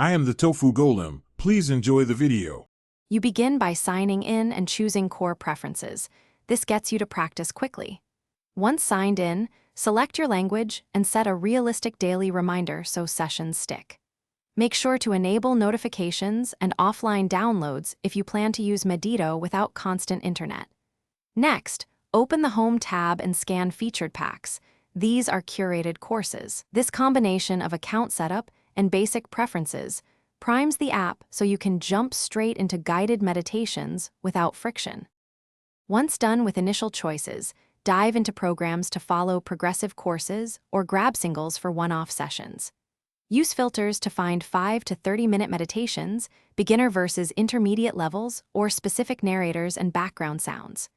I am the Tofu Golem. Please enjoy the video. You begin by signing in and choosing core preferences. This gets you to practice quickly. Once signed in, select your language and set a realistic daily reminder so sessions stick. Make sure to enable notifications and offline downloads if you plan to use Medito without constant internet. Next, open the Home tab and scan featured packs. These are curated courses. This combination of account setup and basic preferences primes the app so you can jump straight into guided meditations without friction. Once done with initial choices, dive into programs to follow progressive courses or grab singles for one-off sessions. Use filters to find 5 to 30-minute meditations, beginner versus intermediate levels, or specific narrators and background sounds.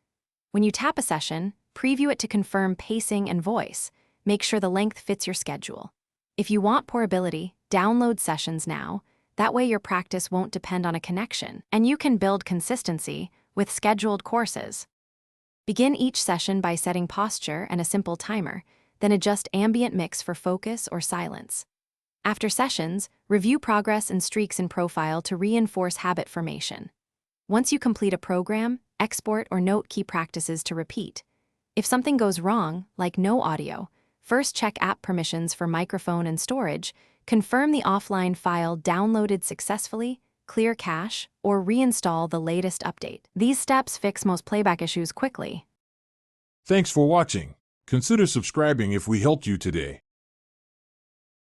When you tap a session, preview it to confirm pacing and voice. Make sure the length fits your schedule. If you want portability, download sessions now. That way your practice won't depend on a connection, and you can build consistency with scheduled courses. Begin each session by setting posture and a simple timer, then adjust ambient mix for focus or silence. After sessions, review progress and streaks in profile to reinforce habit formation. Once you complete a program, export or note key practices to repeat. If something goes wrong, like no audio, first check app permissions for microphone and storage, confirm the offline file downloaded successfully, clear cache, or reinstall the latest update. These steps fix most playback issues quickly. Thanks for watching. Consider subscribing if we helped you today.